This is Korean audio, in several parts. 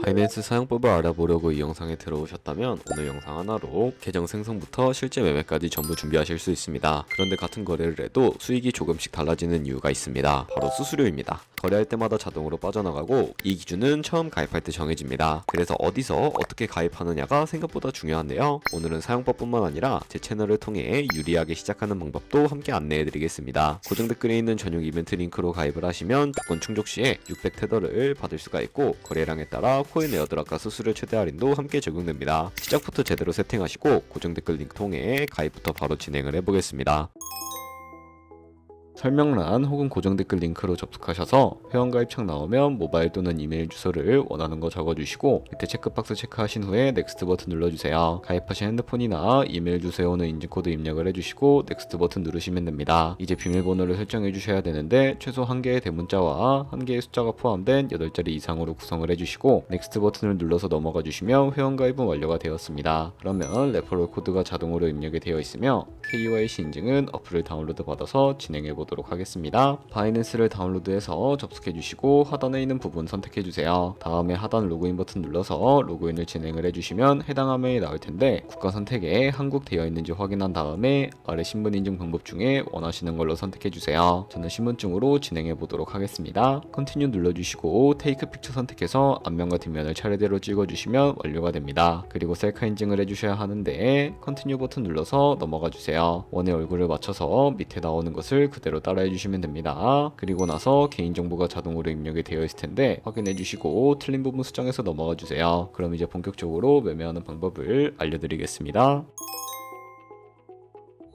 바이낸스 사용법을 알아보려고 이 영상에 들어오셨다면 오늘 영상 하나로 계정 생성부터 실제 매매까지 전부 준비하실 수 있습니다. 그런데 같은 거래를 해도 수익이 조금씩 달라지는 이유가 있습니다. 바로 수수료입니다. 거래할 때마다 자동으로 빠져나가고 이 기준은 처음 가입할 때 정해집니다. 그래서 어디서 어떻게 가입하느냐가 생각보다 중요한데요. 오늘은 사용법뿐만 아니라 제 채널을 통해 유리하게 시작하는 방법도 함께 안내해드리겠습니다. 고정 댓글에 있는 전용 이벤트 링크로 가입을 하시면 조건 충족 시에 600 테더를 받을 수가 있고 거래량에 따라 코인 에어드랍과 수수료 최대 할인도 함께 적용됩니다. 시작부터 제대로 세팅하시고 고정 댓글 링크 통해 가입부터 바로 진행을 해보겠습니다. 설명란 혹은 고정 댓글 링크로 접속하셔서 회원가입 창 나오면 모바일 또는 이메일 주소를 원하는 거 적어주시고 밑에 체크박스 체크하신 후에 넥스트 버튼 눌러주세요. 가입하신 핸드폰이나 이메일 주소에 오는 인증코드 입력을 해주시고 넥스트 버튼 누르시면 됩니다. 이제 비밀번호를 설정해 주셔야 되는데 최소 1개의 대문자와 1개의 숫자가 포함된 8자리 이상으로 구성을 해주시고 넥스트 버튼을 눌러서 넘어가 주시면 회원가입은 완료가 되었습니다. 그러면 레퍼럴 코드가 자동으로 입력이 되어 있으며 KYC 인증은 어플을 다운로드 받아서 진행해 보도록 하겠습니다. 바이낸스를 다운로드해서 접속해 주시고 하단에 있는 부분 선택해 주세요. 다음에 하단 로그인 버튼 눌러서 로그인을 진행을 해주시면 해당 화면이 나올 텐데 국가 선택에 한국 되어 있는지 확인한 다음에 아래 신분 인증 방법 중에 원하시는 걸로 선택해 주세요. 저는 신분증으로 진행해 보도록 하겠습니다. 컨티뉴 눌러주시고 테이크 픽처 선택해서 앞면과 뒷면을 차례대로 찍어주시면 완료가 됩니다. 그리고 셀카 인증을 해주셔야 하는데 컨티뉴 버튼 눌러서 넘어가 주세요. 원의 얼굴을 맞춰서 밑에 나오는 것을 그대로 따라해 주시면 됩니다. 그리고 나서 개인정보가 자동으로 입력이 되어 있을 텐데 확인해 주시고 틀린 부분 수정해서 넘어가 주세요. 그럼 이제 본격적으로 매매하는 방법을 알려드리겠습니다.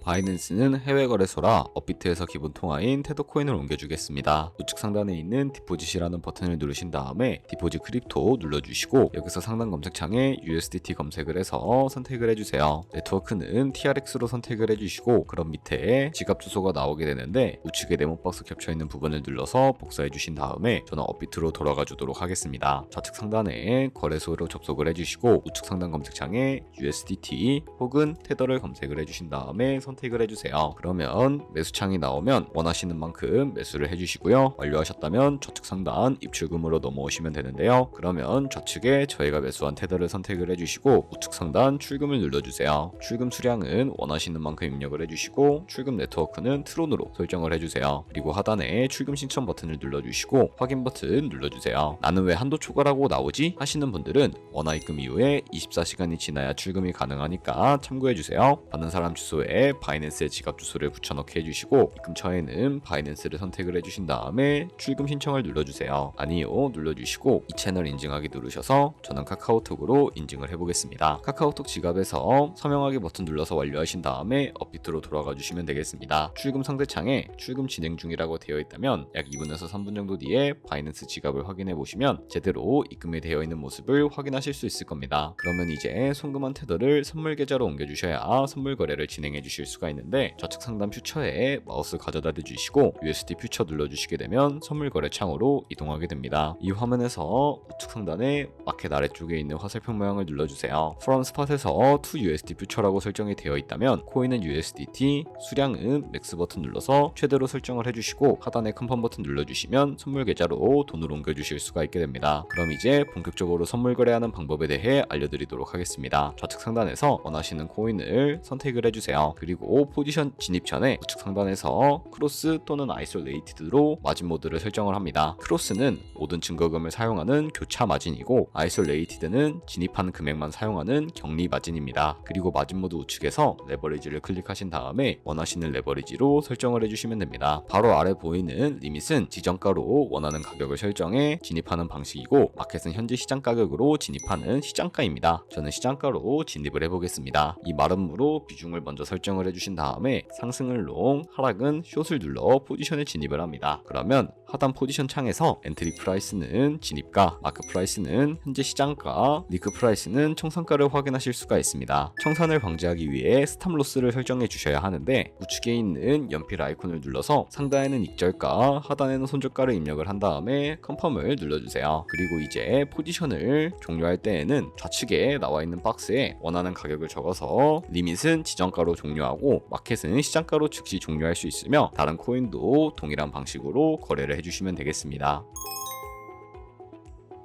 바이낸스는 해외 거래소라 업비트에서 기본 통화인 테더 코인을 옮겨주겠습니다. 우측 상단에 있는 디포짓이라는 버튼을 누르신 다음에 디포짓 크립토 눌러주시고 여기서 상단 검색창에 USDT 검색을 해서 선택을 해주세요. 네트워크는 TRX로 선택을 해주시고 그럼 밑에 지갑 주소가 나오게 되는데 우측에 네모박스 겹쳐있는 부분을 눌러서 복사해 주신 다음에 저는 업비트로 돌아가 주도록 하겠습니다. 좌측 상단에 거래소로 접속을 해주시고 우측 상단 검색창에 USDT 혹은 테더를 검색을 해주신 다음에 선택을 해주세요. 그러면 매수창이 나오면 원하시는 만큼 매수를 해주시고요. 완료하셨다면 좌측 상단 입출금으로 넘어오시면 되는데요. 그러면 좌측에 저희가 매수한 테더를 선택을 해주시고 우측 상단 출금을 눌러주세요. 출금 수량은 원하시는 만큼 입력을 해주시고 출금 네트워크는 트론으로 설정을 해주세요. 그리고 하단에 출금 신청 버튼을 눌러주시고 확인 버튼 눌러주세요. 나는 왜 한도 초과라고 나오지? 하시는 분들은 원화 입금 이후에 24시간이 지나야 출금이 가능하니까 참고해주세요. 받는 사람 주소에 바이낸스의 지갑 주소를 붙여넣기 해주시고 입금처에는 바이낸스를 선택을 해주신 다음에 출금 신청을 눌러주세요. 아니요 눌러주시고 이 채널 인증하기 누르셔서 저는 카카오톡으로 인증을 해보겠습니다. 카카오톡 지갑에서 서명하기 버튼 눌러서 완료하신 다음에 업비트로 돌아가 주시면 되겠습니다. 출금 상대창에 출금 진행 중이라고 되어 있다면 약 2분에서 3분 정도 뒤에 바이낸스 지갑을 확인해 보시면 제대로 입금이 되어 있는 모습을 확인하실 수 있을 겁니다. 그러면 이제 송금한 테더를 선물 계좌로 옮겨주셔야 선물 거래를 진행해 주실 수가 있는데 좌측 상단 퓨처에 마우스 가져다 대주시고 USD 퓨처 눌러주시게 되면 선물 거래 창으로 이동하게 됩니다. 이 화면에서 우측 상단에 마켓 아래쪽에 있는 화살표 모양을 눌러주세요. From Spot에서 to USD 퓨처라고 설정이 되어 있다면 코인은 USDT, 수량은 맥스 버튼 눌러서 최대로 설정을 해주시고 하단에 컨펌 버튼 눌러주시면 선물 계좌로 돈을 옮겨주실 수가 있게 됩니다. 그럼 이제 본격적으로 선물 거래하는 방법에 대해 알려드리도록 하겠습니다. 좌측 상단에서 원하시는 코인을 선택을 해주세요. 그리고 포지션 진입 전에 우측 상단에서 크로스 또는 아이솔레이티드로 마진 모드를 설정을 합니다. 크로스는 모든 증거금을 사용하는 교차 마진이고 아이솔레이티드는 진입한 금액만 사용하는 격리 마진입니다. 그리고 마진 모드 우측에서 레버리지를 클릭하신 다음에 원하시는 레버리지로 설정을 해주시면 됩니다. 바로 아래 보이는 리밋은 지정가로 원하는 가격을 설정해 진입하는 방식이고 마켓은 현재 시장 가격으로 진입하는 시장가입니다. 저는 시장가로 진입을 해보겠습니다. 이 마름으로 비중을 먼저 설정을 해주신 다음에 상승은 롱, 하락은 숏을 눌러 포지션에 진입을 합니다. 그러면 하단 포지션 창에서 엔트리 프라이스는 진입가, 마크 프라이스는 현재 시장가, 리크 프라이스는 청산가를 확인하실 수가 있습니다. 청산을 방지하기 위해 스탑 로스를 설정해 주셔야 하는데 우측에 있는 연필 아이콘을 눌러서 상단에는 익절가, 하단에는 손절가를 입력을 한 다음에 컨펌을 눌러주세요. 그리고 이제 포지션을 종료할 때에는 좌측에 나와 있는 박스에 원하는 가격을 적어서 리밋은 지정가로 종료하고 마켓은 시장가로 즉시 종료할 수 있으며 다른 코인도 동일한 방식으로 거래를 해주시면 되겠습니다.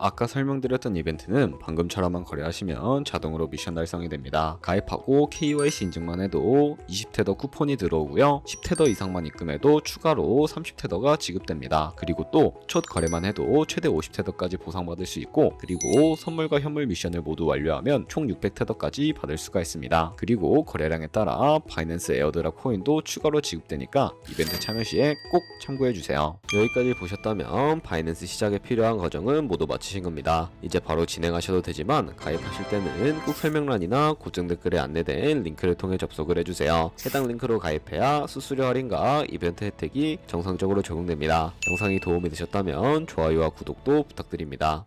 아까 설명드렸던 이벤트는 방금처럼만 거래하시면 자동으로 미션 달성이 됩니다. 가입하고 KYC 인증만 해도 20테더 쿠폰이 들어오고요. 10테더 이상만 입금해도 추가로 30테더가 지급됩니다. 그리고 또 첫 거래만 해도 최대 50테더까지 보상받을 수 있고, 그리고 선물과 현물 미션을 모두 완료하면 총 600테더까지 받을 수가 있습니다. 그리고 거래량에 따라 바이낸스 에어드랍 코인도 추가로 지급되니까 이벤트 참여 시에 꼭 참고해주세요. 여기까지 보셨다면 바이낸스 시작에 필요한 과정은 모두 마치신 겁니다. 이제 바로 진행하셔도 되지만 가입하실 때는 꼭 설명란이나 고정 댓글에 안내된 링크를 통해 접속을 해주세요. 해당 링크로 가입해야 수수료 할인과 이벤트 혜택이 정상적으로 적용됩니다. 영상이 도움이 되셨다면 좋아요와 구독도 부탁드립니다.